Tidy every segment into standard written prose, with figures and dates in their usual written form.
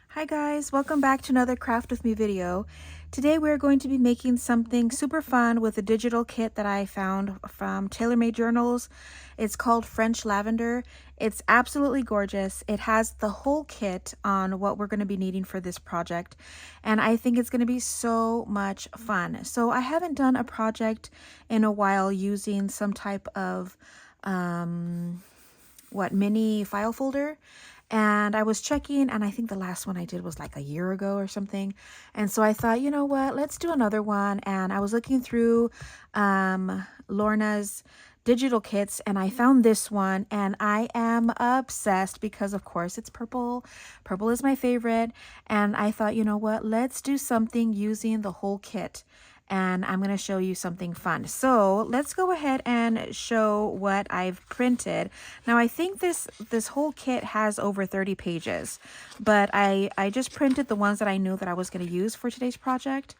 Hi guys, welcome back to another Craft With Me video. Today we're going to be making something super fun with a digital kit that I found from TaylorMade Journals. It's called French Lavender. It's absolutely gorgeous. It has the whole kit on what we're going to be needing for this project, and I think it's going to be so much fun. So I haven't done a project in a while using some type of mini file folder, and I was checking, and I think the last one I did was like a year ago or something. And so I thought, you know what, let's do another one. And I was looking through Lorna's digital kits, and I found this one, and I am obsessed because of course it's purple. Purple is my favorite, and I thought, you know what, let's do something using the whole kit, and I'm going to show you something fun. So let's go ahead and show what I've printed. Now I think this whole kit has over 30 pages, but I just printed the ones that I knew that I was going to use for today's project,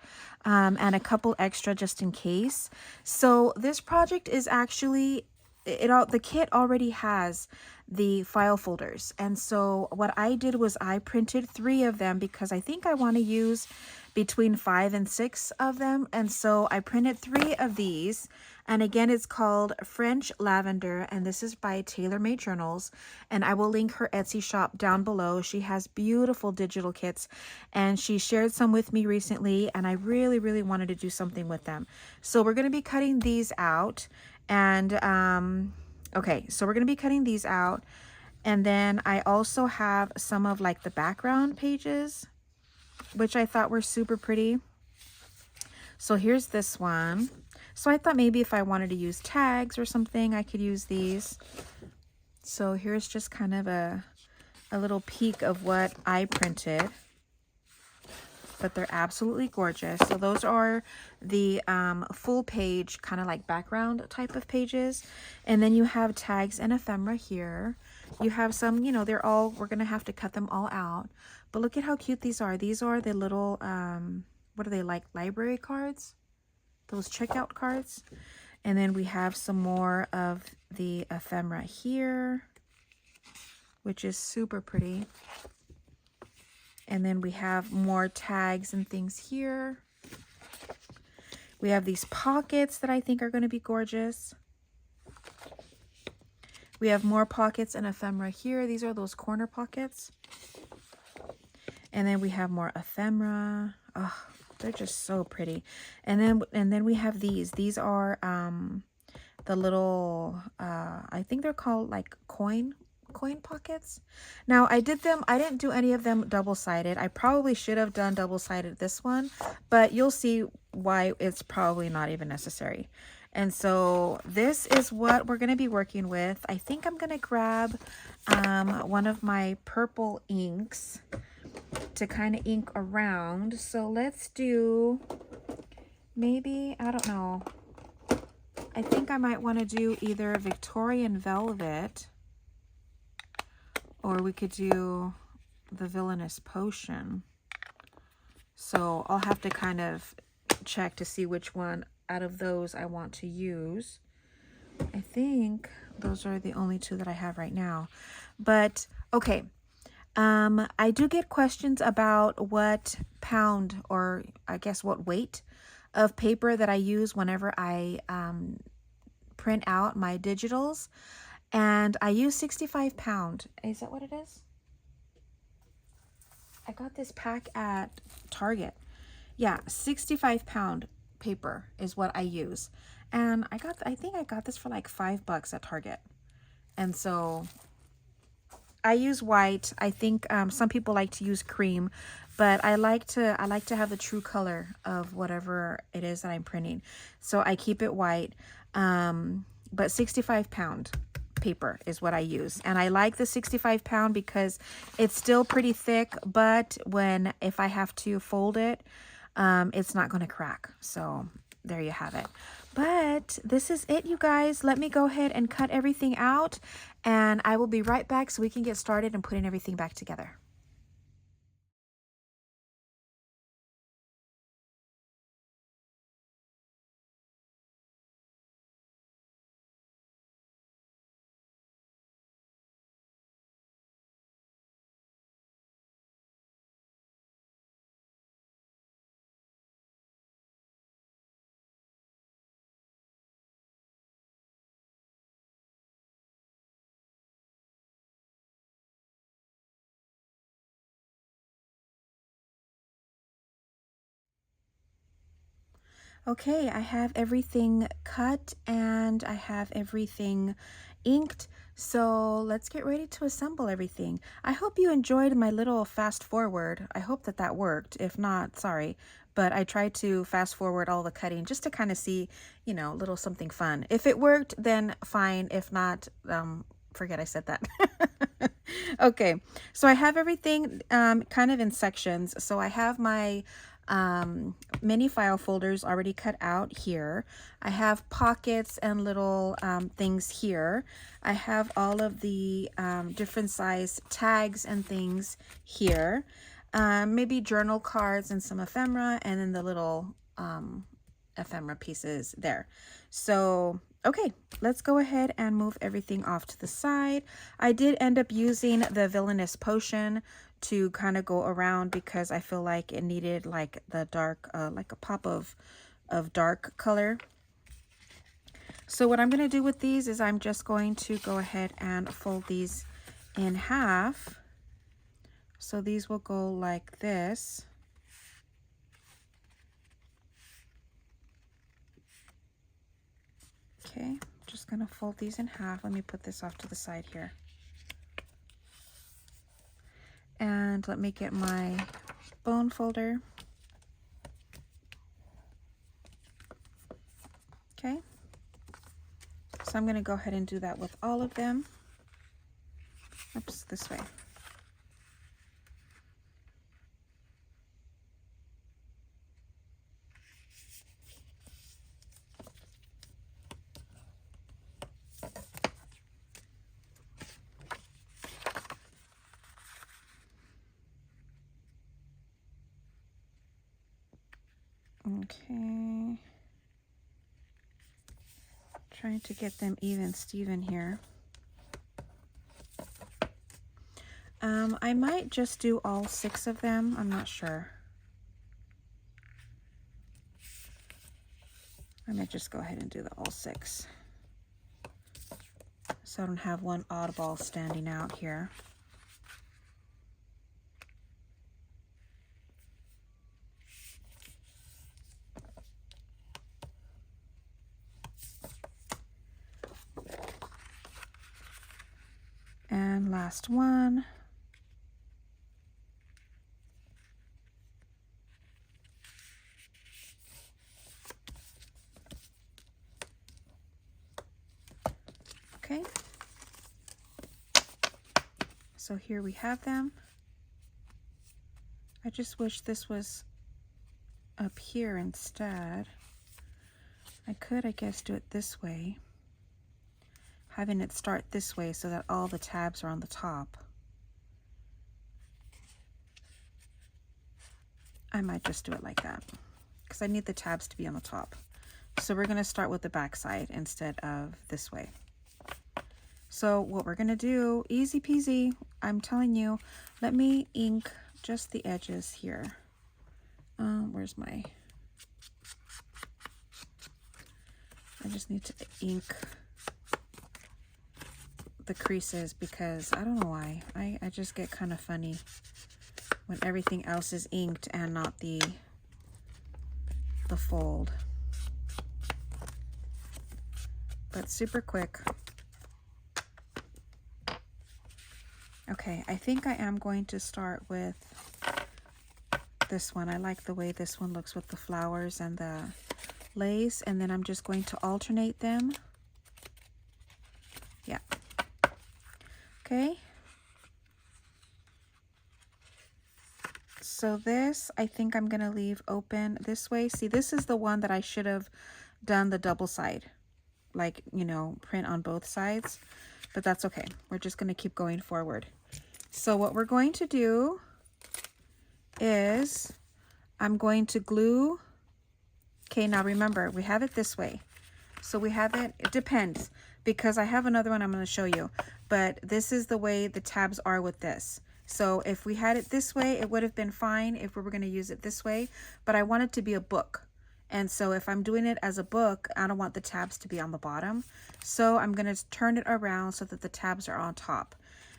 and a couple extra just in case. So this project is actually, the kit already has the file folders, and so what I did was I printed 3 of them because I think I want to use between 5 and 6 of them, and so I printed 3 of these. And again, it's called French Lavender, and this is by TaylorMade Journals, and I will link her Etsy shop down below. She has beautiful digital kits, and she shared some with me recently, and I really wanted to do something with them. So we're going to be cutting these out, and okay, so we're going to be cutting these out, and then I also have some of like the background pages, which I thought were super pretty. So here's this one. So I thought maybe if I wanted to use tags or something, I could use these. So here's just kind of a little peek of what I printed, but they're absolutely gorgeous. So those are the full page, kind of like background type of pages. And then you have tags and ephemera here. You have some, you know, they're all, we're going to have to cut them all out. But look at how cute these are. These are the little, what are they, like library cards? Those checkout cards. And then we have some more of the ephemera here, which is super pretty. And then we have more tags and things here. We have these pockets that I think are going to be gorgeous. We have more pockets and ephemera here. These are those corner pockets. And then we have more ephemera. Oh, they're just so pretty. And then we have these. These are the little I think they're called like coin pockets. Now I didn't do any of them double-sided. I probably should have done double-sided this one, but you'll see why it's probably not even necessary. And so this is what we're going to be working with. I think I'm going to grab one of my purple inks to kind of ink around. So let's do, maybe, I don't know, I think I might want to do either Victorian Velvet, or we could do the Villainous Potion. So I'll have to kind of check to see which one out of those I want to use. I think those are the only 2 that I have right now. But okay, I do get questions about what pound, or I guess what weight of paper that I use whenever I print out my digitals. And I use 65 pound. Is that what it is? I got this pack at Target. Yeah, 65 pound paper is what I use. And I think I got this for like $5 at Target. And so I use white. I think some people like to use cream, but I like to have the true color of whatever it is that I'm printing. So I keep it white. But 65 pound paper is what I use. And I like the 65 pound because it's still pretty thick, but if I have to fold it, it's not going to crack. So there you have it. But this is it, you guys. Let me go ahead and cut everything out, and I will be right back so we can get started and putting everything back together. Okay, I have everything cut and I have everything inked. So let's get ready to assemble everything. I hope you enjoyed my little fast forward. I hope that that worked. If not, sorry. But I tried to fast forward all the cutting just to kind of see, you know, a little something fun. If it worked, then fine. If not, forget I said that. Okay, so I have everything kind of in sections. So I have my mini file folders already cut out here. I have pockets and little things here. I have all of the different size tags and things here. Maybe journal cards and some ephemera, and then the little ephemera pieces there. So okay, let's go ahead and move everything off to the side. I did end up using the Villainous potion to kind of go around because I feel like it needed like the dark, like a pop of dark color. So what I'm going to do with these is I'm just going to go ahead and fold these in half. So these will go like this. Okay, just going to fold these in half. Let me put this off to the side here. And let me get my bone folder. Okay. So I'm going to go ahead and do that with all of them. Oops, this way. Okay. Trying to get them even Steven here. I might just do all 6 of them. I'm not sure. I might just go ahead and do the all 6. So I don't have one oddball standing out here. And last one. Okay. So here we have them. I just wish this was up here instead. I could, I guess, do it this way. Having it start this way so that all the tabs are on the top. I might just do it like that because I need the tabs to be on the top. So we're going to start with the back side instead of this way. So what we're going to do, easy peasy, I'm telling you, let me ink just the edges here. Where's my, I just need to ink the creases because I don't know why. I just get kind of funny when everything else is inked and not the fold. But super quick. Okay, I think I am going to start with this one. I like the way this one looks with the flowers and the lace, and then I'm just going to alternate them. Yeah. Okay. So this, I think I'm going to leave open this way. See, this is the one that I should have done the double side, like, you know, print on both sides, but that's okay. We're just going to keep going forward. So what we're going to do is I'm going to glue. Okay, now remember, we have it this way. So we have it, it depends, because I have another one I'm going to show you, but this is the way the tabs are with this. So if we had it this way, it would have been fine if we were going to use it this way, but I want it to be a book. And so if I'm doing it as a book, I don't want the tabs to be on the bottom. So I'm going to turn it around so that the tabs are on top.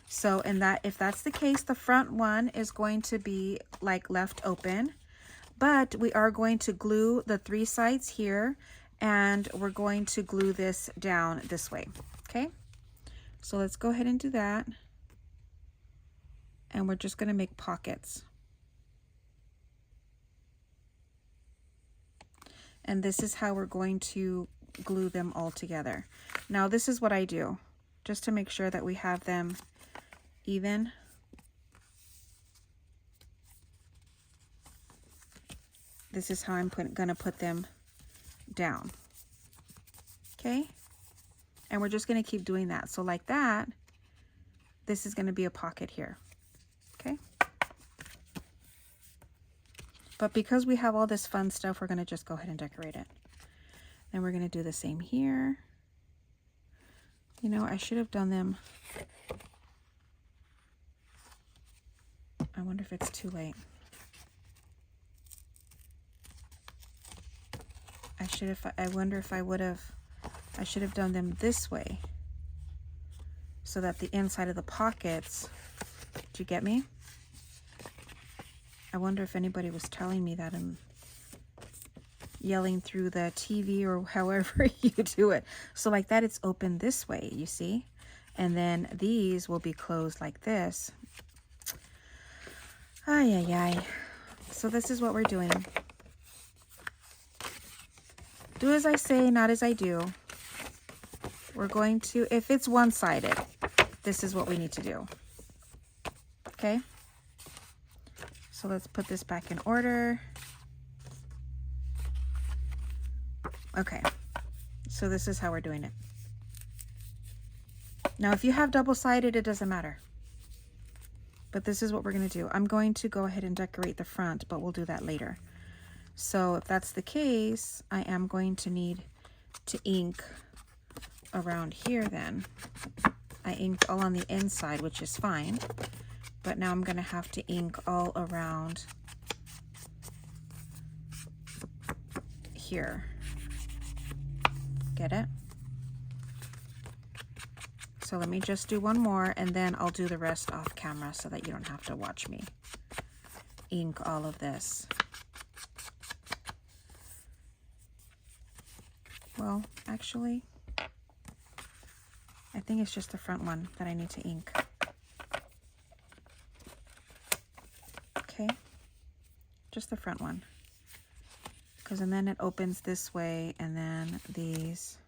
So in that, if that's the case, the front one is going to be like left open. But we are going to glue the 3 sides here, and we're going to glue this down this way. Okay, so let's go ahead and do that. And we're just going to make pockets. And this is how we're going to glue them all together. Now this is what I do, just to make sure that we have them even. This is how I'm gonna put them down. Okay, and we're just gonna keep doing that. So like that, this is gonna be a pocket here. Okay, but because we have all this fun stuff, we're gonna just go ahead and decorate it. Then we're gonna do the same here. You know, I should have done them. I wonder if it's too late. I wonder if I should have done them this way, so that the inside of the pockets, do you get me? I wonder if anybody was telling me that and yelling through the TV or however you do it. So like that, it's open this way, you see? And then these will be closed like this. Ay, ay, ay. So this is what we're doing. Do as I say, not as I do. We're going to, if it's one-sided, this is what we need to do. Okay? So let's put this back in order. Okay. So this is how we're doing it. Now, if you have double-sided, it doesn't matter. But this is what we're going to do. I'm going to go ahead and decorate the front, but we'll do that later. So if that's the case, I am going to need to ink around here then. I inked all on the inside, which is fine. But now I'm going to have to ink all around here. Get it? So let me just do one more, and then I'll do the rest off camera so that you don't have to watch me ink all of this. Well, actually, I think it's just the front one that I need to ink. Okay, just the front one. Because and then it opens this way, and then these.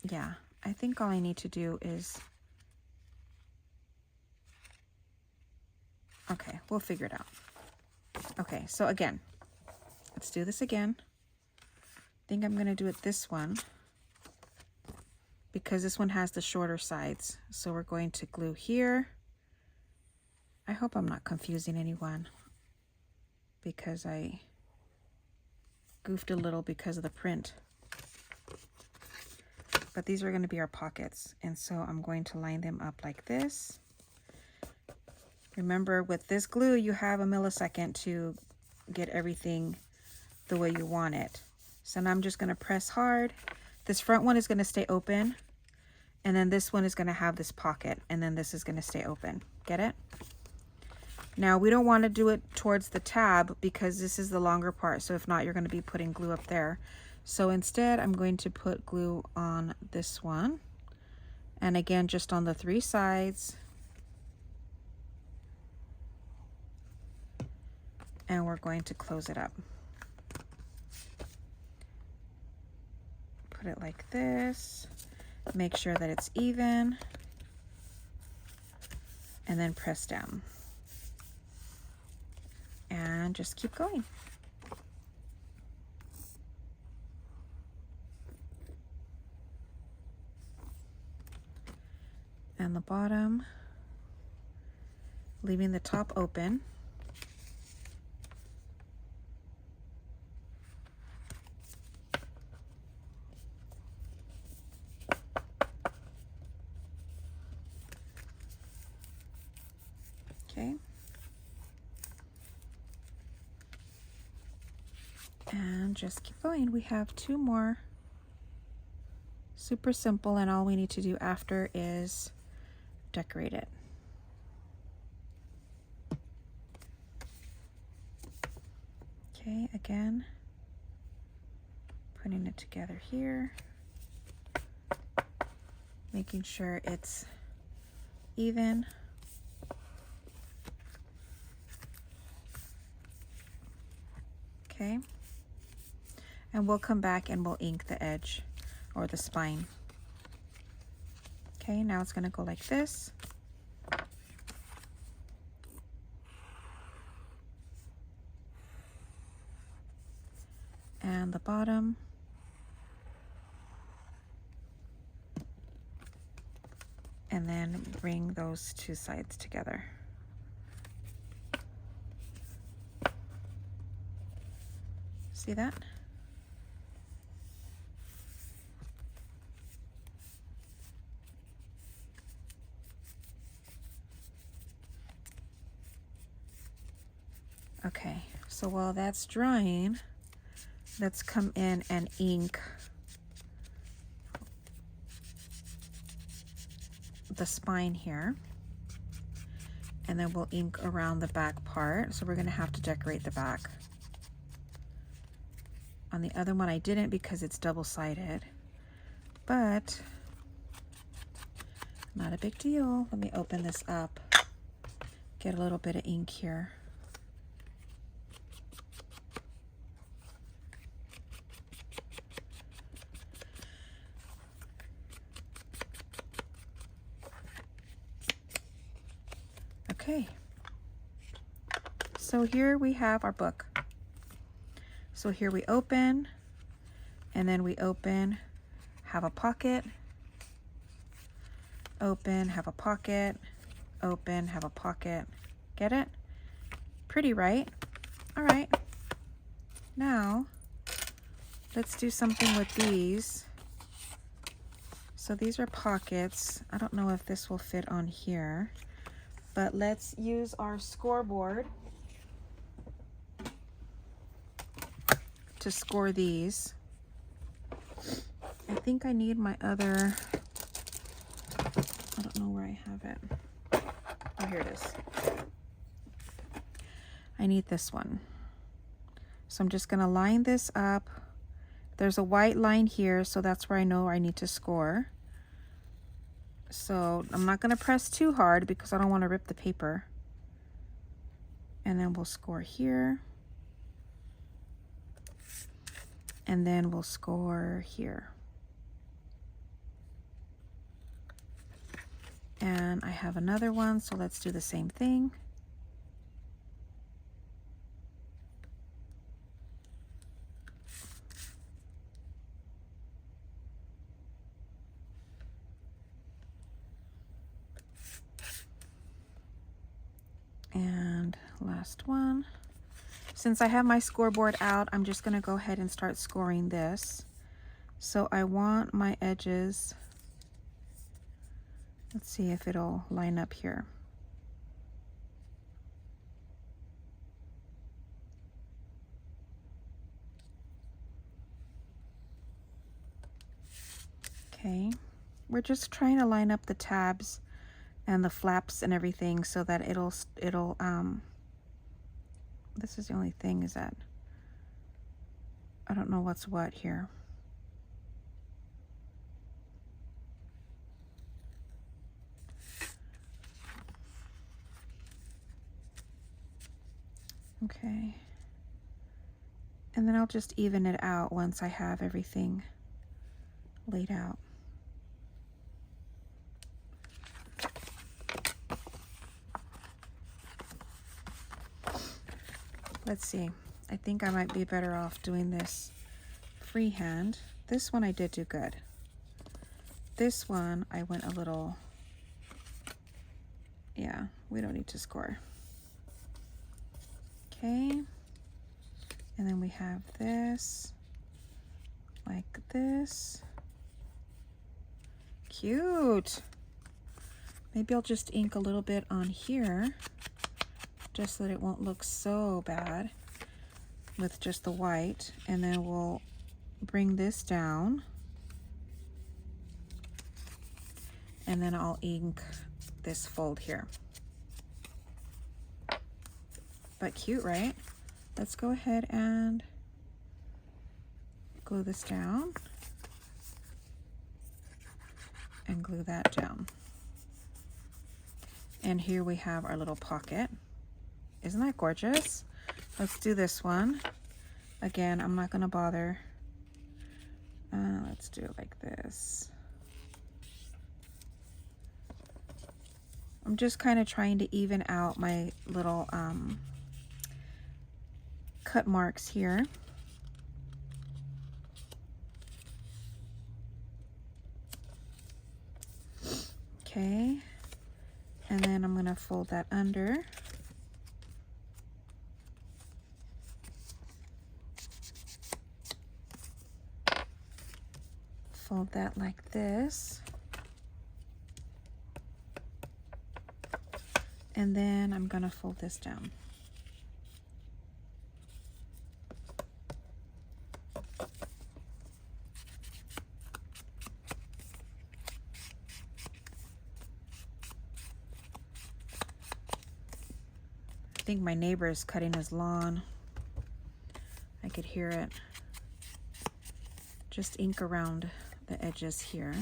Yeah, I think all I need to do is, okay, we'll figure it out. Okay, so again, let's do this again. I think I'm going to do it this one because this one has the shorter sides. So we're going to glue here. I hope I'm not confusing anyone because I goofed a little because of the print. But these are going to be our pockets. And so I'm going to line them up like this. Remember, with this glue, you have a millisecond to get everything the way you want it. So now I'm just going to press hard. This front one is going to stay open. And then this one is going to have this pocket. And then this is going to stay open. Get it? Now, we don't want to do it towards the tab because this is the longer part. So if not, you're going to be putting glue up there. So instead, I'm going to put glue on this one. And again, just on the 3 sides. And we're going to close it up. Put it like this. Make sure that it's even. And then press down. And just keep going. And the bottom, leaving the top open. Okay. And just keep going. We have 2 more. Super simple, and all we need to do after is decorate it. Okay, again, putting it together here, making sure it's even. Okay, and we'll come back and we'll ink the edge or the spine. Okay, now it's going to go like this. And the bottom. And then bring those two sides together. See that? Okay, so while that's drying, let's come in and ink the spine here. And then we'll ink around the back part. So we're gonna have to decorate the back. On the other one I didn't because it's double-sided, but not a big deal. Let me open this up, get a little bit of ink here. Okay, so here we have our book. So here we open, and then we open, have a pocket, open, have a pocket, open, have a pocket. Get it? Pretty, right? All right. Now, let's do something with these. So these are pockets. I don't know if this will fit on here, but let's use our scoreboard to score these. I think I need my other, I don't know where I have it. Oh, here it is. I need this one. So I'm just gonna line this up. There's a white line here, so that's where I know I need to score. So I'm not gonna press too hard because I don't wanna rip the paper. And then we'll score here. And then we'll score here. And I have another one, so let's do the same thing. And last one. Since I have my scoreboard out, I'm just going to go ahead and start scoring this. So I want my edges, let's see if it'll line up here. Okay, we're just trying to line up the tabs and the flaps and everything so that it'll this is the only thing, is that I don't know what's what here. Okay, and then I'll just even it out once I have everything laid out. Let's see, I think I might be better off doing this freehand. This one I did do good. This one I went a little, yeah, we don't need to score. Okay, and then we have this, like this. Cute. Maybe I'll just ink a little bit on here, just so that it won't look so bad with just the white. And then we'll bring this down. And then I'll ink this fold here. But cute, right? let's go ahead and glue this down and glue that down. And here we have our little pocket. Isn't that gorgeous? Let's do this one. Again, I'm not gonna bother. Let's do it like this. I'm just kind of trying to even out my little cut marks here. Okay, and then I'm gonna fold that under. Fold that like this. And then I'm gonna fold this down. I think my neighbor is cutting his lawn. I could hear it. Just ink around the edges here.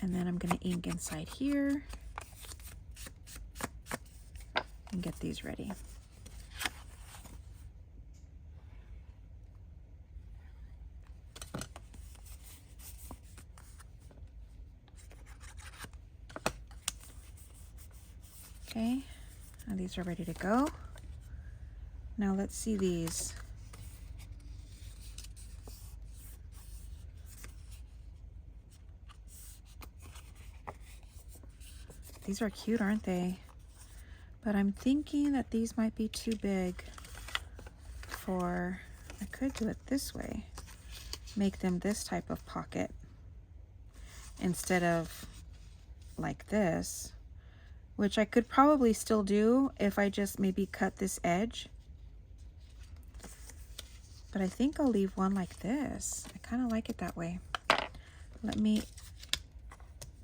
And then I'm gonna ink inside here and get these ready. Okay, now these are ready to go. Now let's see these. These are cute, aren't they? But I'm thinking that these might be too big for, I could do it this way. Make them this type of pocket instead of like this, which I could probably still do if I just maybe cut this edge. But I think I'll leave one like this. I kind of like it that way. Let me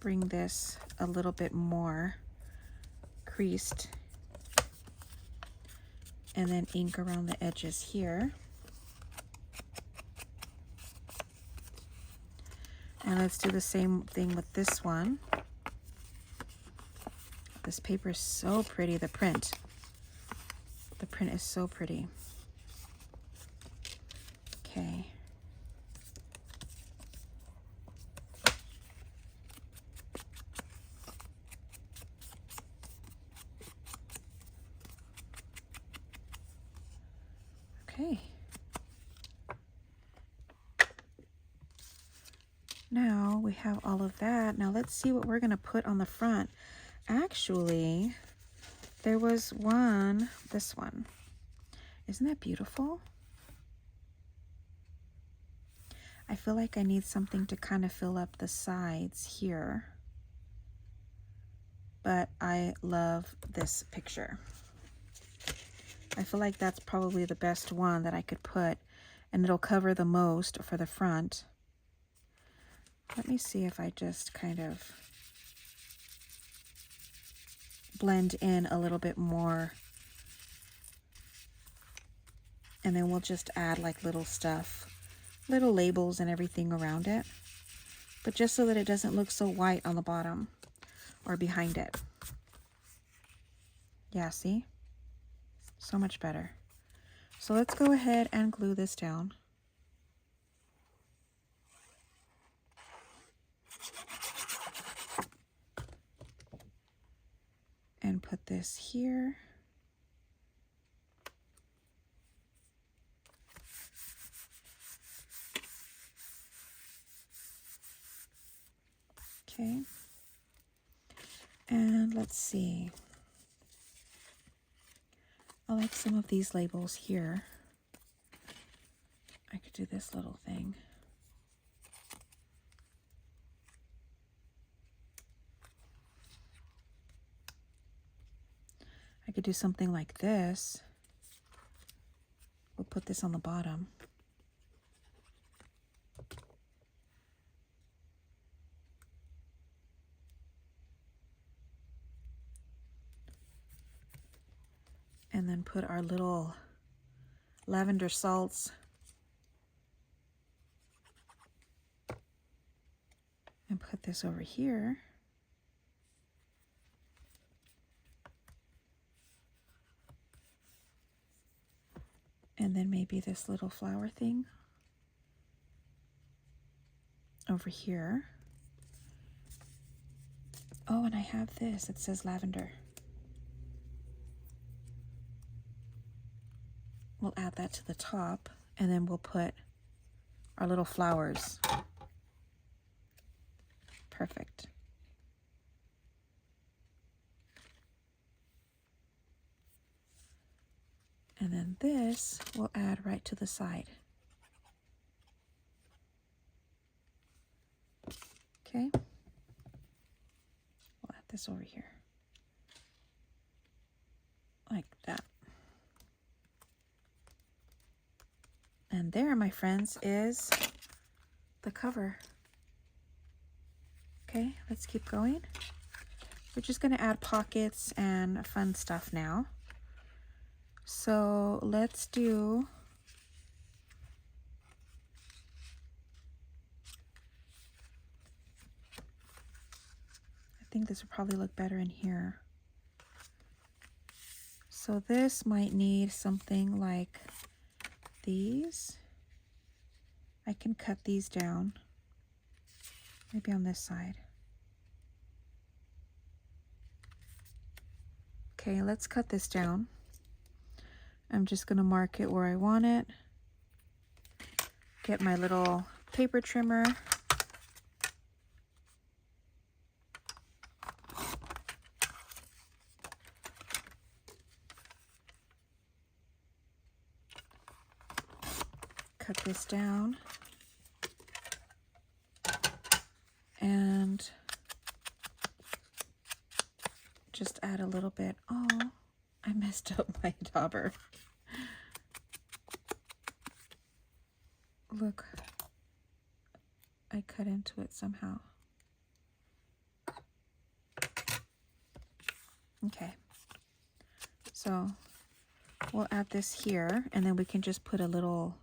bring this a little bit more creased and then ink around the edges here. And let's do the same thing with this one. This paper is so pretty, the print. The print is so pretty. Okay. Okay. Now we have all of that. Now let's see what we're going to put on the front. Actually, there was one, this one. Isn't that beautiful? I feel like I need something to kind of fill up the sides here. But I love this picture. I feel like that's probably the best one that I could put, and it'll cover the most for the front. Let me see if I just kind of blend in a little bit more, and then we'll just add like little stuff, little labels and everything around it, but just so that it doesn't look so white on the bottom or behind it. Yeah, see? So much better. So let's go ahead and glue this down. And put this here. Okay. And let's see. I like some of these labels here. I could do this little thing. I could do something like this. We'll put this on the bottom. And then put our little lavender salts. And put this over here. And then maybe this little flower thing over here. Oh, and I have this. It says lavender. We'll add that to the top, and then we'll put our little flowers. Perfect. And then this we'll add right to the side. Okay. We'll add this over here. Like that. And there, my friends, is the cover. Okay, let's keep going. We're just going to add pockets and fun stuff now. So let's do I think this would probably look better in here. So this might need something like these. I can cut these down. Maybe on this side. Okay, let's cut this down. I'm just going to mark it where I want it. Get my little paper trimmer. Cut this down. And just add a little bit. Oh, I messed up my dauber. Look, I cut into it somehow. Okay, so we'll add this here, and then we can just put a little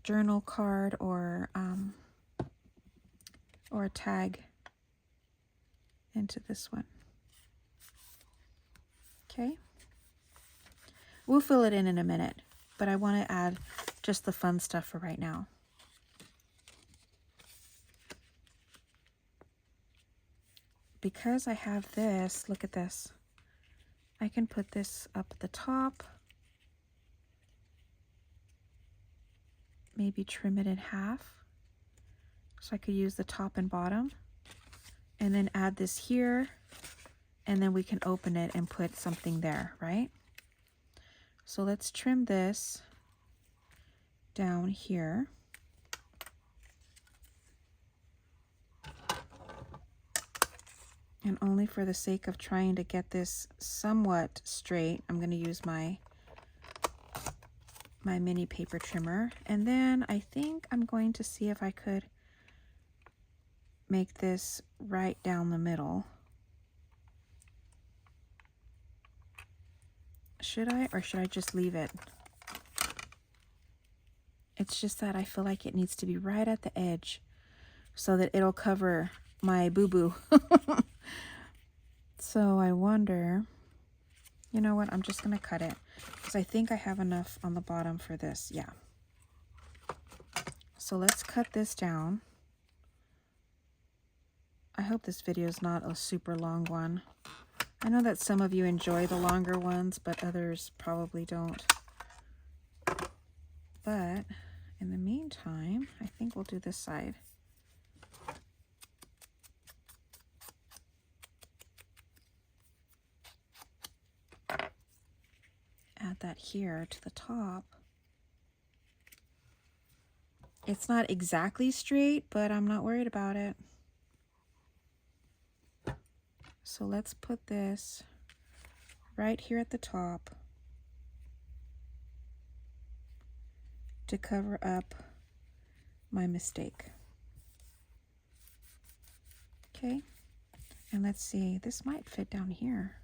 journal card or a tag into this one. Okay, we'll fill it in a minute, but I want to add just the fun stuff for right now. Because I have this, look at this. I can put this up at the top. Maybe trim it in half. So I could use the top and bottom. And then add this here. And then we can open it and put something there, right? So let's trim this down here. And only for the sake of trying to get this somewhat straight, I'm going to use my mini paper trimmer. And then I think I'm going to see if I could make this right down the middle. Should I, or should I just leave it? It's just that I feel like it needs to be right at the edge so that it'll cover my boo-boo. So I wonder, you know what, I'm just going to cut it because I think I have enough on the bottom for this. Yeah. So let's cut this down. I hope this video is not a super long one. I know that some of you enjoy the longer ones, but others probably don't. But in the meantime, I think we'll do this side. Add that here to the top. It's not exactly straight, but I'm not worried about it. So let's put this right here at the top to cover up my mistake. Okay, and let's see, this might fit down here.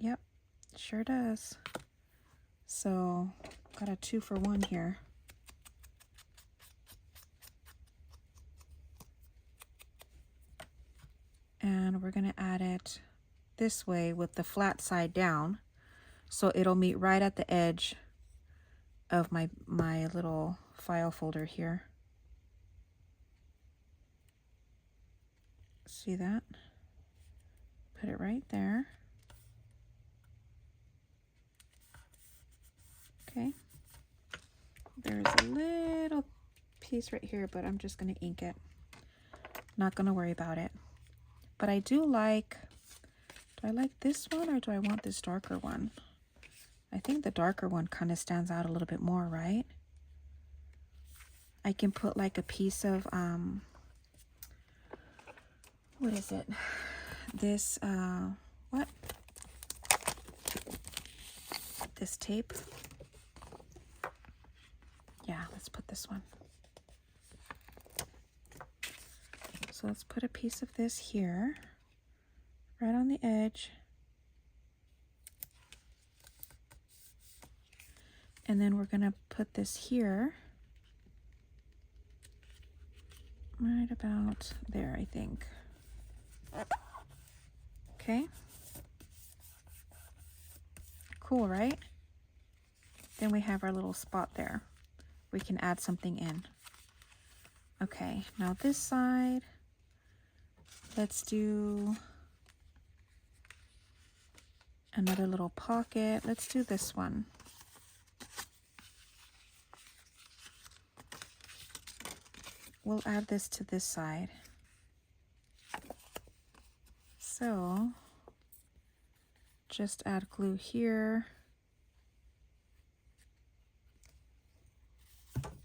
Yep, sure does. So got a 2-for-1 here. And we're gonna add it this way with the flat side down, so it'll meet right at the edge of my little file folder here. See that? Put it right there. Okay. There's a little piece right here, but I'm just gonna ink it. Not gonna worry about it. But I do like, do I like this one or do I want this darker one? I think the darker one kind of stands out a little bit more, right? I can put like a piece of, what is it? This, what? This tape. Yeah, let's put this one. So let's put a piece of this here, right on the edge. And then we're gonna put this here, right about there, I think. Okay. Cool, right? Then we have our little spot there. We can add something in. Okay, now this side, let's do another little pocket. Let's do this one. We'll add this to this side. So just add glue here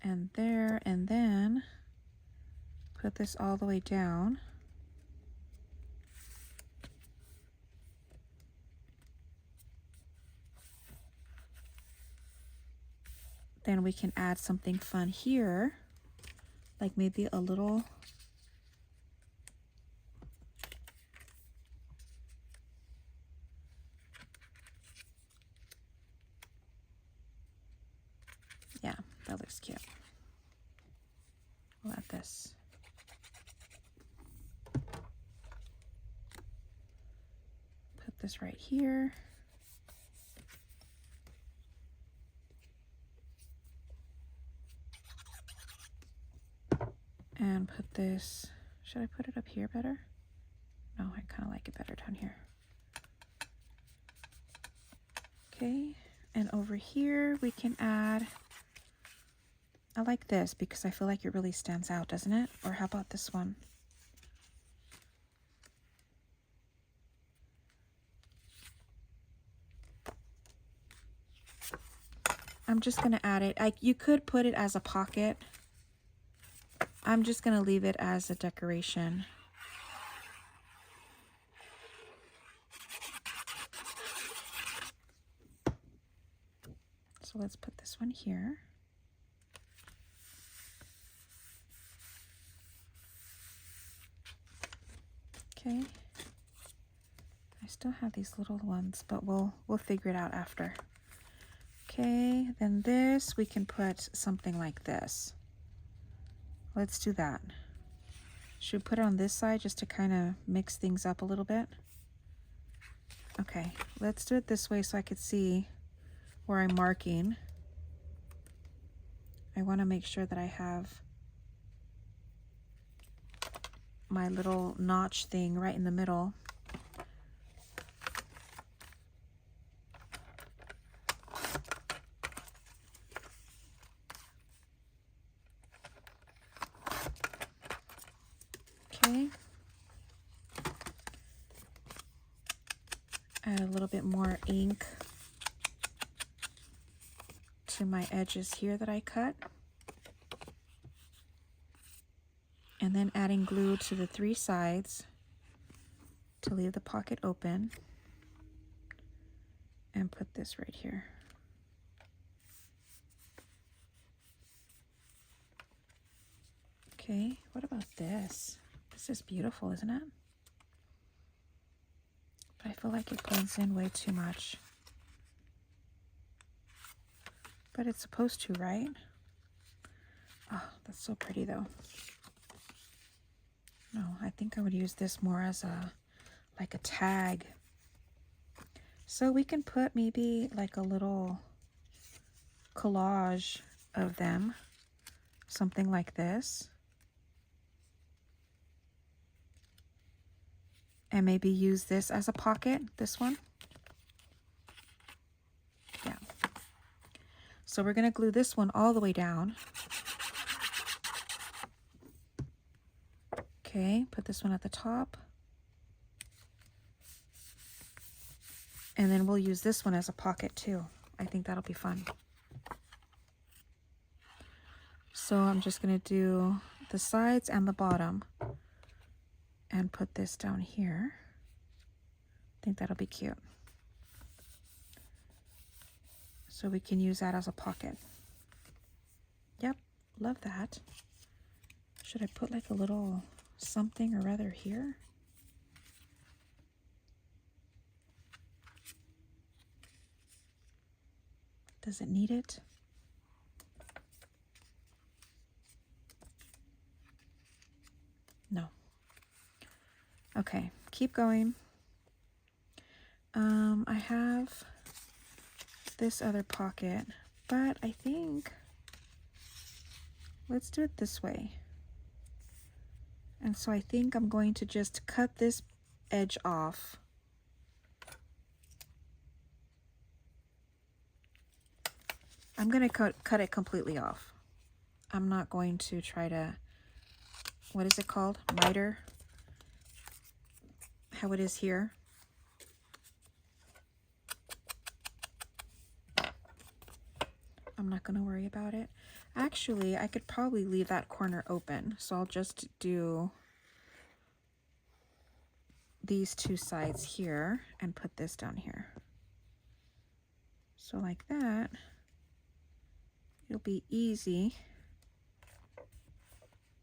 and there, and then put this all the way down. Then we can add something fun here, like maybe a little that looks cute. We'll add this. Put this right here. And put this, should I put it up here better? No, I kind of like it better down here. Okay, and over here we can add, I like this because I feel like it really stands out, doesn't it? Or how about this one? I'm just gonna add it. You could put it as a pocket. I'm just gonna leave it as a decoration. So let's put this one here. Okay. I still have these little ones, but we'll figure it out after. Okay, then this, we can put something like this. Let's do that. Should we put it on this side just to kind of mix things up a little bit? Okay, let's do it this way so I could see where I'm marking. I want to make sure that I have my little notch thing right in the middle. Okay. Add a little bit more ink to my edges here that I cut. And then adding glue to the 3 sides to leave the pocket open. And put this right here. Okay, what about this? This is beautiful, isn't it? I feel like it blends in way too much. But it's supposed to, right? Oh, that's so pretty though. No, I think I would use this more as a, like a tag. So we can put maybe like a little collage of them. Something like this. And maybe use this as a pocket, this one. Yeah. So we're gonna glue this one all the way down. Okay, put this one at the top. And then we'll use this one as a pocket too. I think that'll be fun. So I'm just gonna do the sides and the bottom and put this down here. I think that'll be cute. So we can use that as a pocket. Yep, love that. Should I put like a little something or other here? Does it need it? No. Okay, keep going. I have this other pocket, but I think let's do it this way. And so I think I'm going to just cut this edge off. I'm going to cut it completely off. I'm not going to try to, what is it called? Miter? How it is here. I'm not going to worry about it. Actually, I could probably leave that corner open. So I'll just do these two sides here and put this down here. So like that, it'll be easy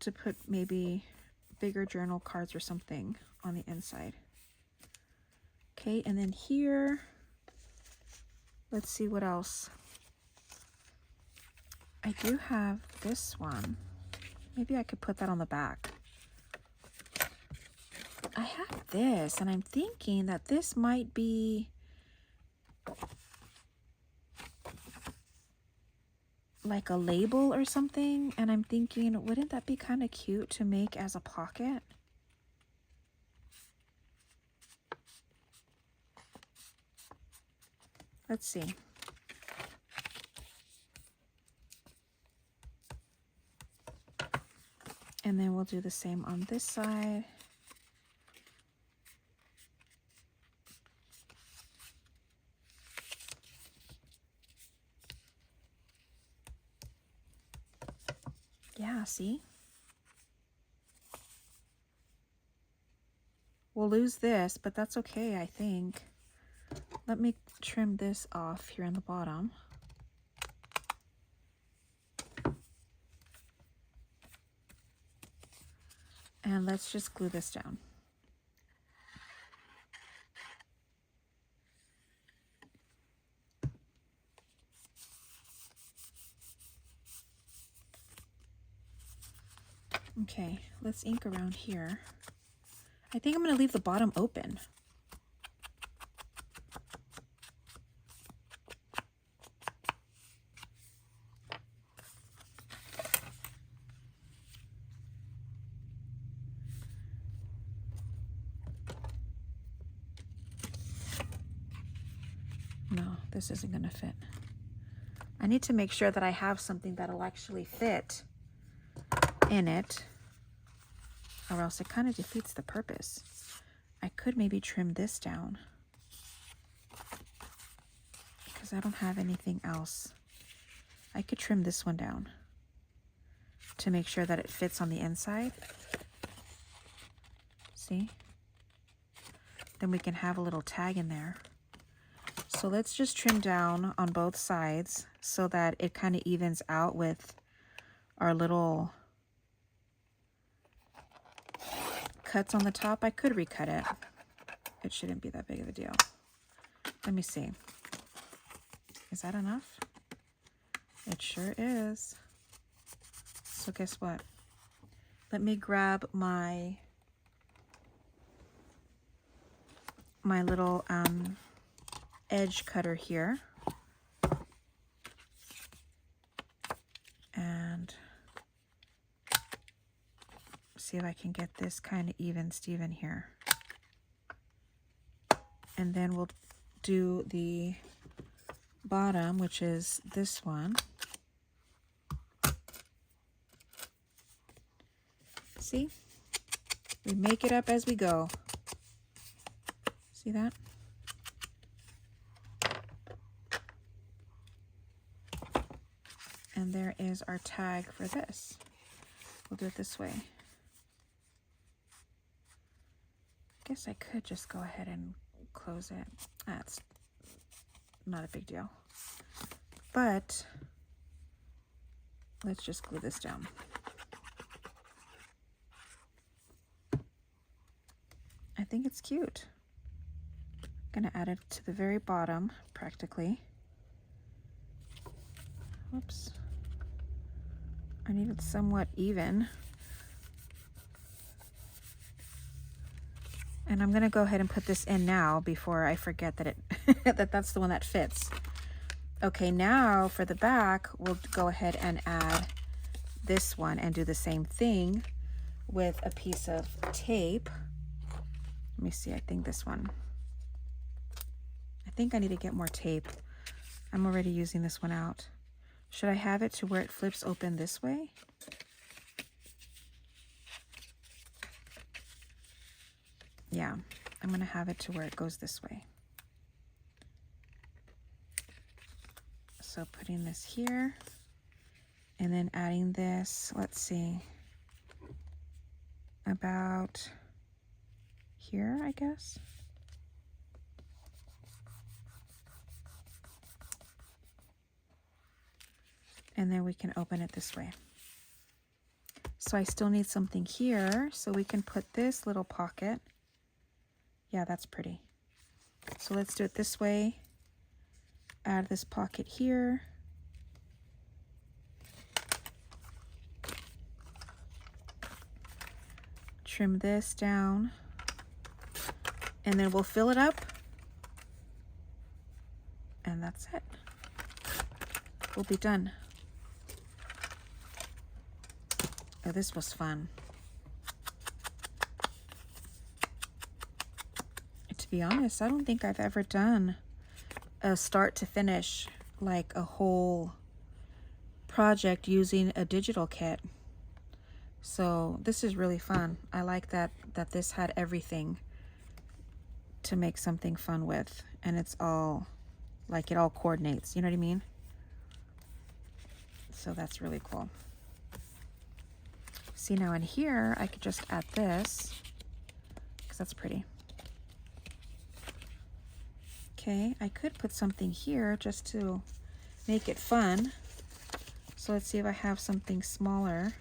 to put maybe bigger journal cards or something on the inside. Okay, and then here, let's see what else. I do have this one. Maybe I could put that on the back. I have this, and I'm thinking that this might be like a label or something, and I'm thinking, wouldn't that be kind of cute to make as a pocket? Let's see. And then we'll do the same on this side. Yeah, see? We'll lose this, but that's okay, I think. Let me trim this off here in the bottom. And let's just glue this down. Okay, let's ink around here. I think I'm going to leave the bottom open. No, this isn't going to fit. I need to make sure that I have something that'll actually fit in it, or else it kind of defeats the purpose. I could maybe trim this down because I don't have anything else. I could trim this one down to make sure that it fits on the inside. See? Then we can have a little tag in there. So let's just trim down on both sides so that it kind of evens out with our little cuts on the top. I could recut it. it shouldn't be that big of a deal. Let me see. Is that enough? It sure is. So guess what? Let me grab my little edge cutter here. And see if I can get this kind of even Steven here. And then we'll do the bottom, which is this one. See? We make it up as we go. See that? And there is our tag for this. We'll do it this way. Guess I could just go ahead and close it. That's not a big deal. But let's just glue this down. I think it's cute. I'm gonna add it to the very bottom, practically. Whoops. I need it somewhat even. And I'm gonna go ahead and put this in now before I forget that that's the one that fits. Okay, now for the back, we'll go ahead and add this one and do the same thing with a piece of tape. Let me see, I think this one. I think I need to get more tape. I'm already using this one out. Should I have it to where it flips open this way? Yeah, I'm gonna have it to where it goes this way. So putting this here and then adding this, let's see, about here, I guess. And then we can open it this way. So I still need something here, so we can put this little pocket. Yeah, that's pretty. So let's do it this way. Add this pocket here. Trim this down. And then we'll fill it up. And that's it. We'll be done. Oh, this was fun. To be honest, I don't think I've ever done a start to finish, like a whole project using a digital kit. So this is really fun. I like that this had everything to make something fun with, and it's all like it all coordinates, you know what I mean? So that's really cool. See, now in here I could just add this because that's pretty. Okay, I could put something here just to make it fun. So let's see if I have something smaller.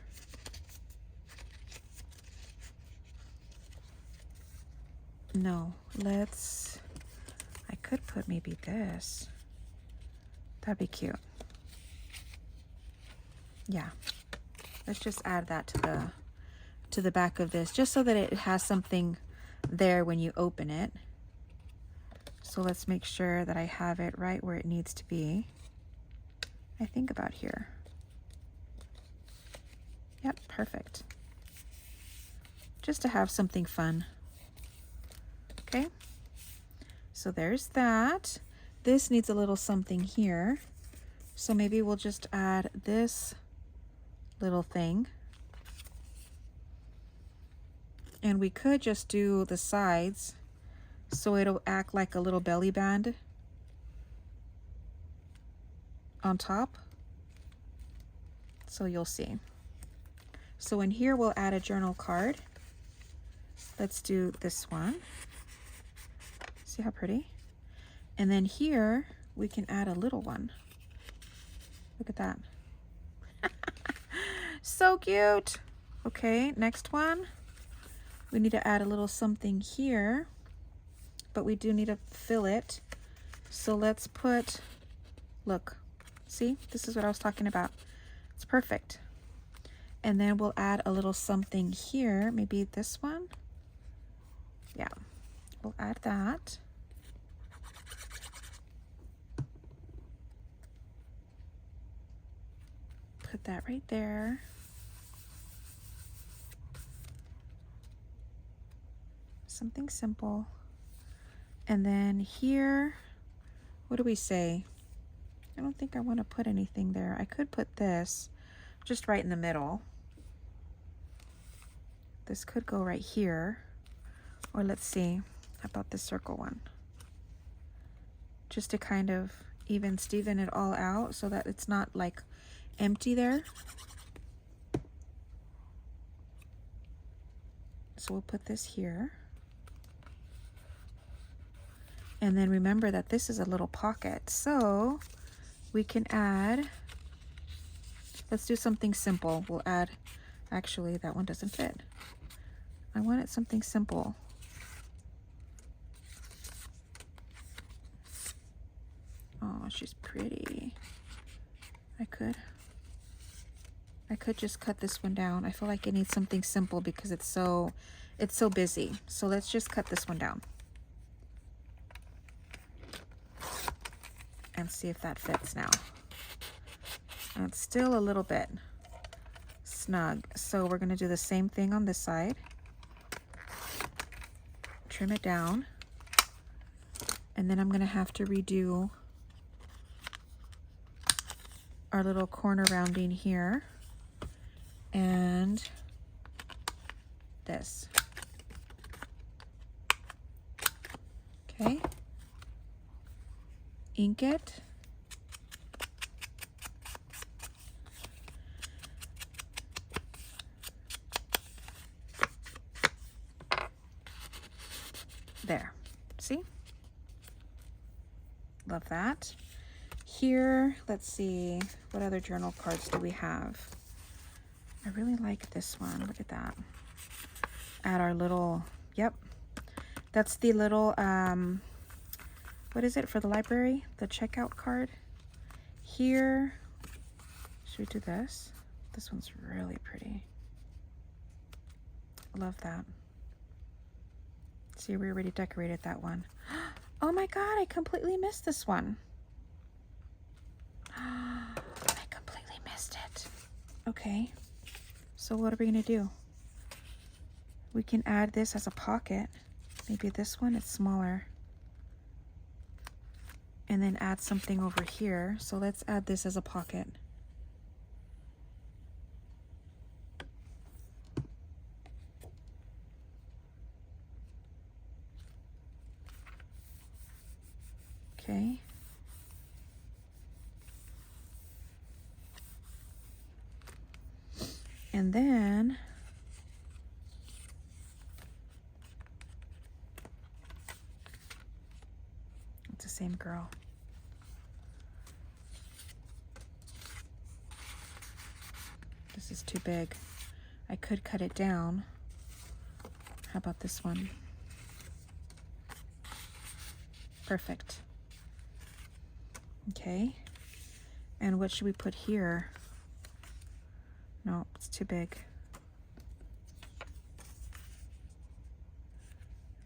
No, I could put maybe this. That'd be cute. Yeah, let's just add that to the back of this, just so that it has something there when you open it. So let's make sure that I have it right where it needs to be. I think about here. Yep, perfect. Just to have something fun. Okay, so there's that. This needs a little something here. So maybe we'll just add this little thing. And we could just do the sides so it'll act like a little belly band on top. So you'll see. So in here we'll add a journal card. Let's do this one. See how pretty? And then here we can add a little one. Look at that. So cute. Okay, next one. We need to add a little something here. but we do need to fill it. So let's put, look, see, this is what I was talking about. It's perfect. And then we'll add a little something here, maybe this one. Yeah, we'll add that. Put that right there. Something simple. And then here, what do we say? I don't think I want to put anything there. I could put this just right in the middle. This could go right here. Or let's see, how about this circle one? Just to kind of even Steven it all out so that it's not like empty there. So we'll put this here. And then remember that this is a little pocket. So we can add, let's do something simple. We'll add, actually that one doesn't fit. I wanted something simple. Oh, she's pretty. I could just cut this one down. I feel like it needs something simple because it's so busy. So let's just cut this one down. And see if that fits now. And it's still a little bit snug. So we're gonna do the same thing on this side. Trim it down. And then I'm gonna have to redo our little corner rounding here. And this. Okay. Ink it. There. See? Love that. Here, let's see, what other journal cards do we have? I really like this one. Look at that. Add our little, yep. That's the little, what is it for the library? The checkout card. Here, should we do this? This one's really pretty. Love that. See, we already decorated that one. Oh my God, I completely missed this one. I completely missed it. Okay, so what are we gonna do? We can add this as a pocket. Maybe this one, it's smaller. And then add something over here. So let's add this as a pocket. Okay. And then it's the same girl. This is too big. I could cut it down. How about this one? Perfect. Okay. And what should we put here? No, it's too big.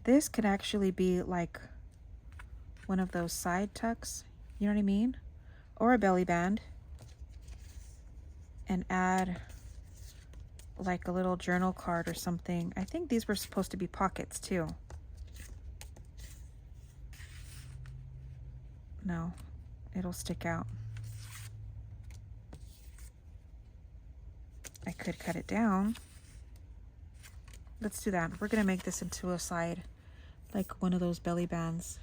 This could actually be like one of those side tucks, you know what I mean? Or a belly band. And add like a little journal card or something. I think these were supposed to be pockets too. No, it'll stick out. I could cut it down. Let's do that. We're gonna make this into a side, like one of those belly bands.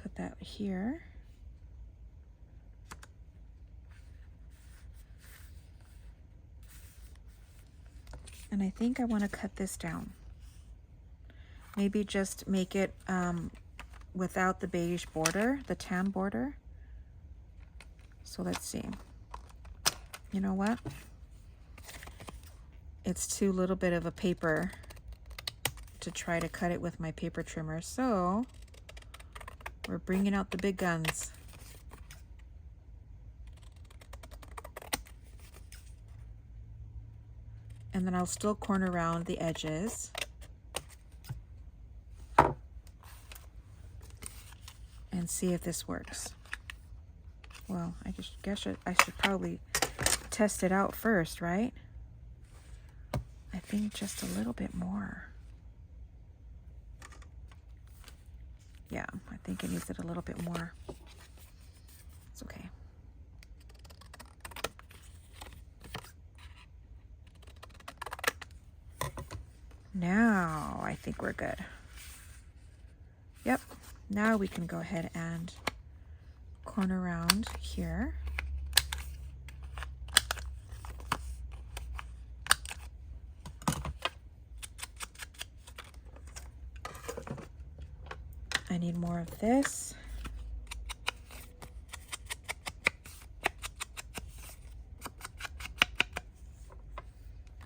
Put that here. And I think I want to cut this down. Maybe just make it without the beige border, the tan border. So let's see. You know what? It's too little bit of a paper to try to cut it with my paper trimmer. So we're bringing out the big guns. And then I'll still corner around the edges. And see if this works. Well, I guess I should probably test it out first, right? I think just a little bit more. Yeah, I think it needs it a little bit more. It's okay. Now I think we're good. Yep. Now we can go ahead and corner around here. I need more of this.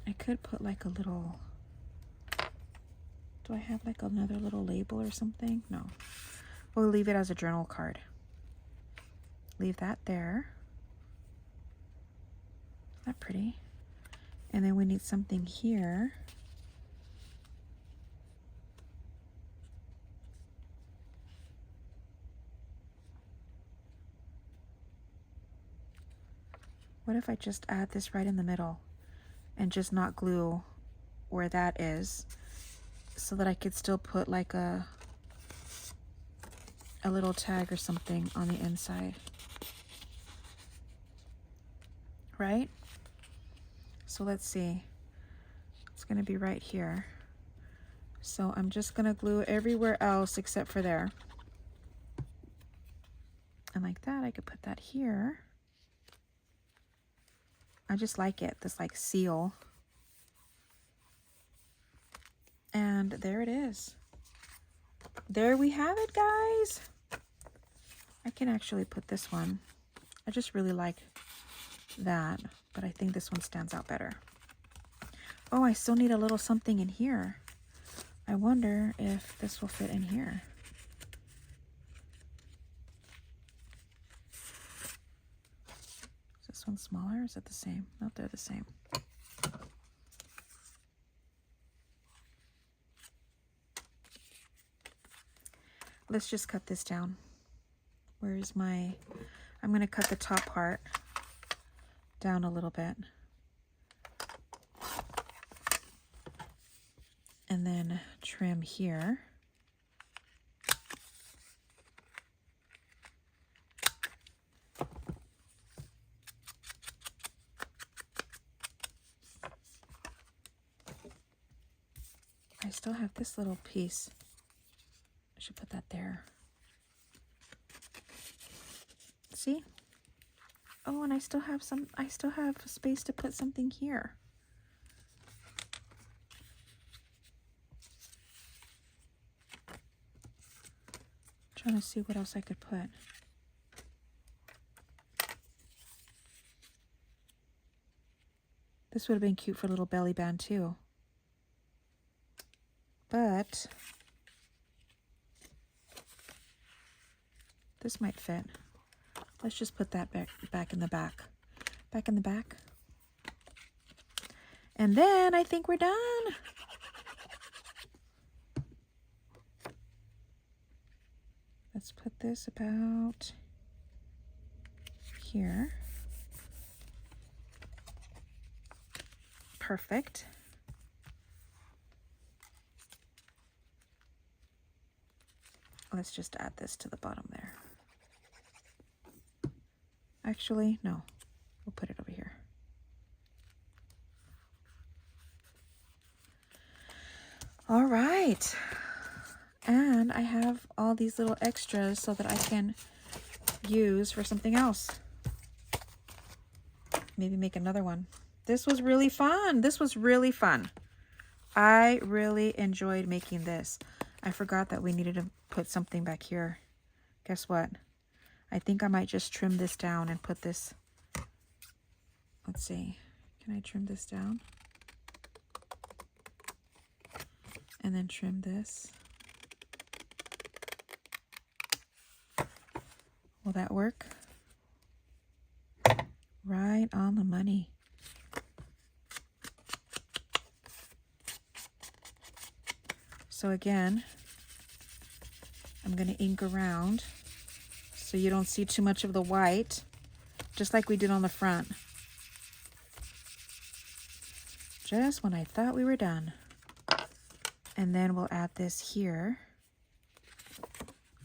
I could put like a little, do I have like another little label or something? No. We'll leave it as a journal card. Leave that there. Isn't that pretty? And then we need something here. What if I just add this right in the middle and just not glue where that is, so that I could still put like a little tag or something on the inside, right? So let's see, it's gonna be right here. So I'm just gonna glue everywhere else except for there. And like that, I could put that here. I just like it, this like seal. And there it is. There we have it, guys. I can actually put this one. I just really like that, but I think this one stands out better. Oh, I still need a little something in here. I wonder if this will fit in here. Is this one smaller? Is it the same? No, they're the same. Let's just cut this down. Where's my, I'm going to cut the top part down a little bit. And then trim here. I still have this little piece. I should put that there. See? Oh, and I still have space to put something here. Trying to see what else I could put. This would have been cute for a little belly band too. But this might fit. Let's just put that back in the back. Back in the back. And then I think we're done. Let's put this about here. Perfect. Let's just add this to the bottom there. Actually, no. We'll put it over here. All right. And I have all these little extras so that I can use for something else. Maybe make another one. This was really fun. This was really fun. I really enjoyed making this. I forgot that we needed to put something back here. Guess what? I think I might just trim this down and put this. Let's see. Can I trim this down? and then trim this. Will that work? Right on the money. So again, I'm going to ink around so you don't see too much of the white, just like we did on the front. Just when I thought we were done. And then we'll add this here.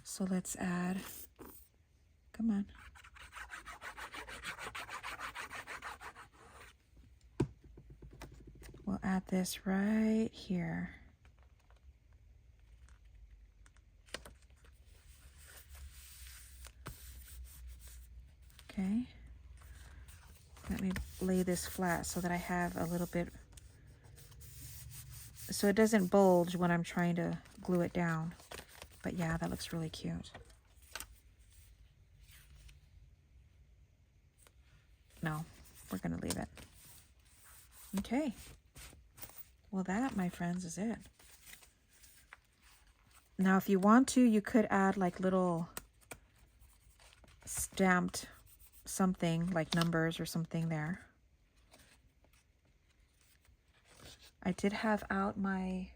So let's add, come on. We'll add this right here. Okay. Let me lay this flat so that I have a little bit, so it doesn't bulge when I'm trying to glue it down. But yeah, that looks really cute. No, we're gonna leave it. Okay. Well, that, my friends, is it. Now, if you want to, you could add like little stamped something, like numbers or something there. I did have out my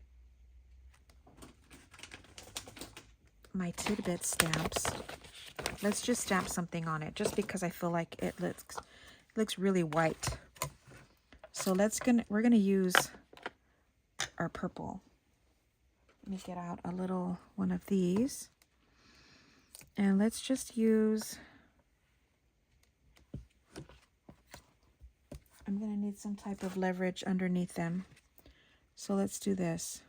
tidbit stamps. Let's just stamp something on it, just because I feel like it looks really white. So we're gonna use our purple. Let me get out a little one of these, and let's just use, I'm gonna need some type of leverage underneath them. So let's do this.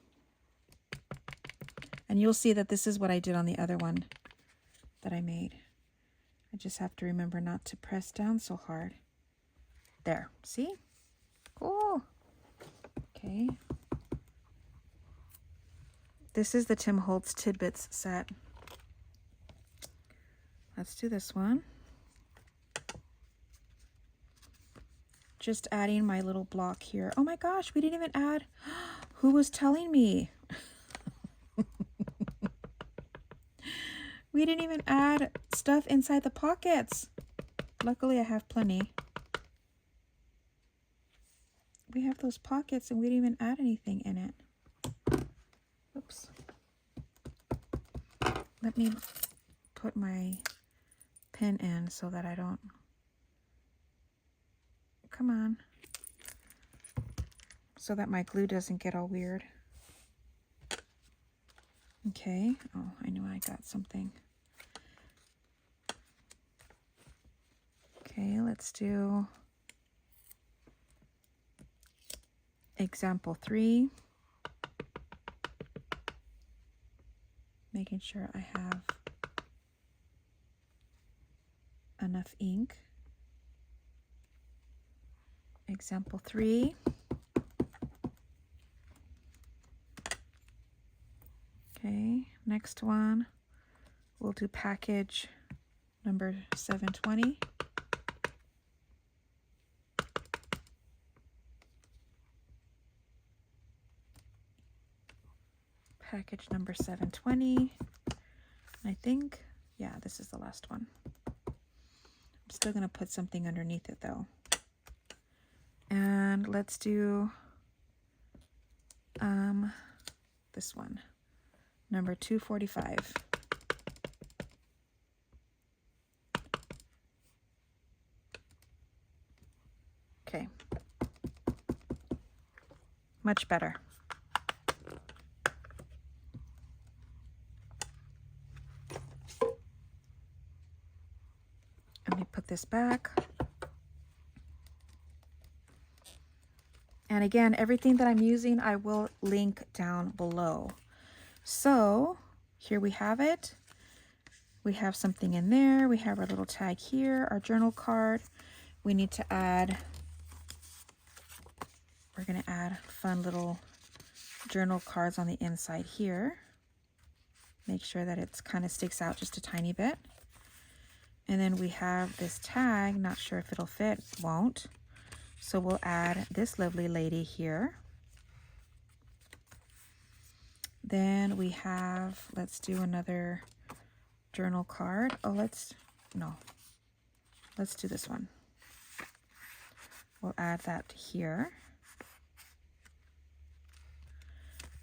And you'll see that this is what I did on the other one that I made. I just have to remember not to press down so hard. There, see? Cool. Okay. This is the Tim Holtz Tidbits set. Let's do this one. Just adding my little block here. Oh my gosh, we didn't even add. Who was telling me? We didn't even add stuff inside the pockets. Luckily, I have plenty. We have those pockets and we didn't even add anything in it. Oops. Let me put my pin in so that I don't... Come on. So that my glue doesn't get all weird. Okay. Oh, I knew I got something. Okay, let's do example 3. Making sure I have enough ink. Example 3. Okay, next one, we'll do package number 720. Package number 720. I think, yeah, this is the last one. I'm still going to put something underneath it though. And let's do this one, number 245. Okay. Much better. Let me put this back. And again, everything that I'm using, I will link down below. So here we have it. We have something in there. We have our little tag here, our journal card. We need to add, we're going to add fun little journal cards on the inside here. Make sure that it's kind of sticks out just a tiny bit. And then we have this tag, not sure if it'll fit, won't. So we'll add this lovely lady here. Then we have, let's do another journal card. Oh, let's do this one. We'll add that here.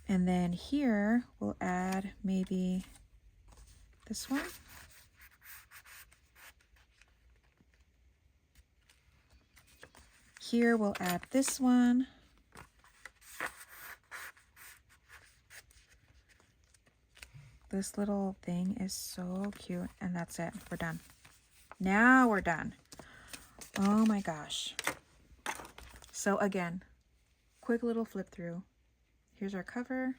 And then here we'll add maybe this one. Here we'll add this one. This little thing is so cute, and that's it. We're done. Now we're done. Oh my gosh. So again, quick little flip through. Here's our cover.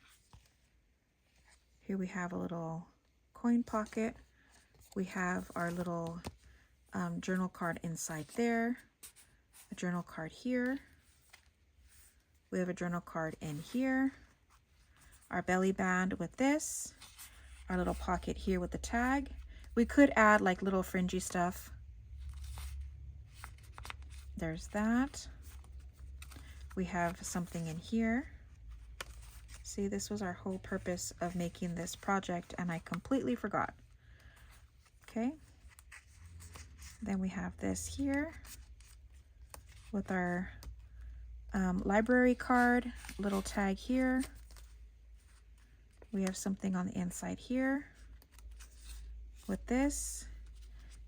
Here we have a little coin pocket. We have our little journal card inside there. A journal card here. We have a journal card in here. Our belly band with this. Our little pocket here with the tag. We could add like little fringy stuff. There's that. We have something in here. See, this was our whole purpose of making this project, and I completely forgot. Okay. Then we have this here with our library card, little tag here. We have something on the inside here with this.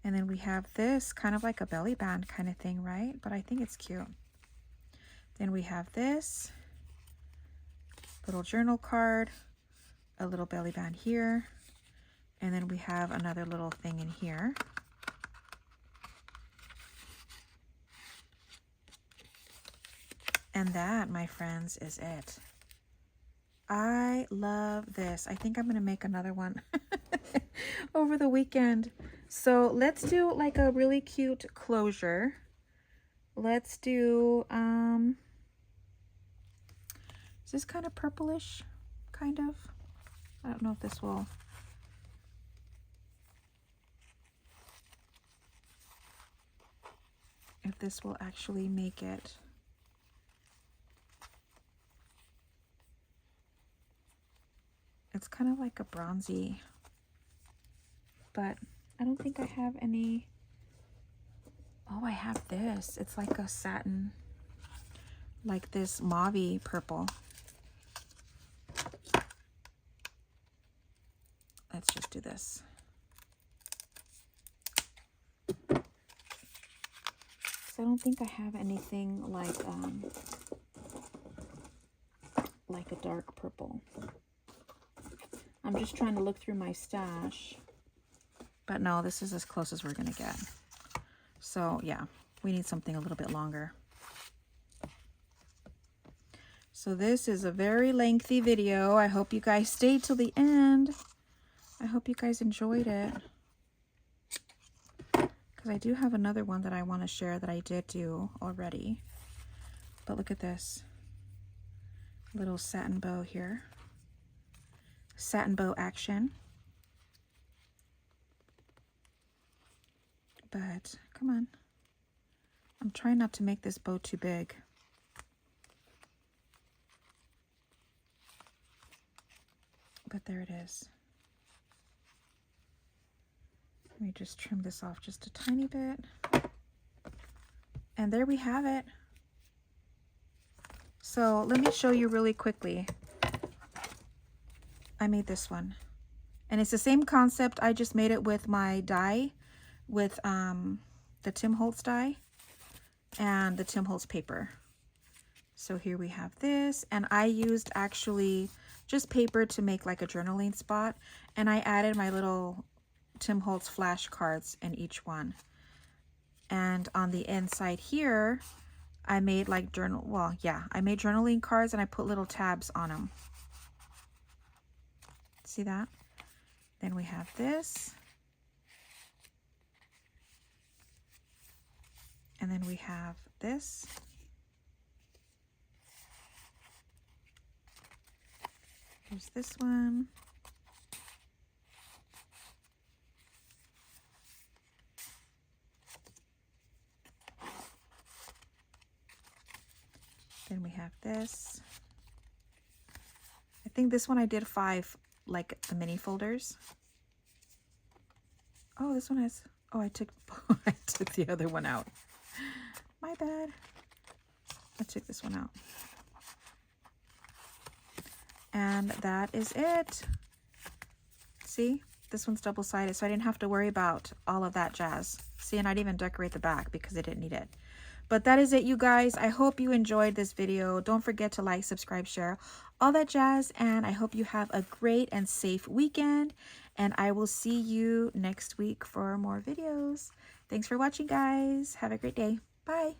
And then we have this kind of like a belly band kind of thing, right? But I think it's cute. Then we have this little journal card, a little belly band here, and then we have another little thing in here. And that, my friends, is it. I love this. I think I'm going to make another one over the weekend. So let's do like a really cute closure. Let's do, is this kind of purplish? Kind of. I don't know if this will. If this will actually make it. It's kind of like a bronzy, but I don't think I have any. Oh, I have this. It's like a satin, like this mauve-y purple. Let's just do this. So I don't think I have anything like a dark purple. I'm just trying to look through my stash, but no, this is as close as we're gonna get. So yeah, we need something a little bit longer. So this is a very lengthy video. I hope you guys stayed till the end. I hope you guys enjoyed it. Because I do have another one that I want to share that I did do already. But look at this. Little satin bow here. Satin bow action. But come on. I'm trying not to make this bow too big. But there it is. Let me just trim this off just a tiny bit. And there we have it. So let me show you really quickly. I made this one. And it's the same concept. I just made it with my die, with the Tim Holtz die and the Tim Holtz paper. So here we have this. And I used actually just paper to make like a journaling spot. And I added my little Tim Holtz flashcards in each one. And on the inside here, I made like I made journaling cards and I put little tabs on them. See that? Then we have this. And then we have this. Here's this one. Then we have this. I think this one I did 5, like the mini folders. Oh, this one has, oh, I took I took the other one out. My bad. I took this one out. And that is it. See, this one's double-sided, so I didn't have to worry about all of that jazz. See, and I didn't even decorate the back because I didn't need it. But that is it, you guys. I hope you enjoyed this video. Don't forget to like, subscribe, share, all that jazz. And I hope you have a great and safe weekend. And I will see you next week for more videos. Thanks for watching, guys. Have a great day. Bye.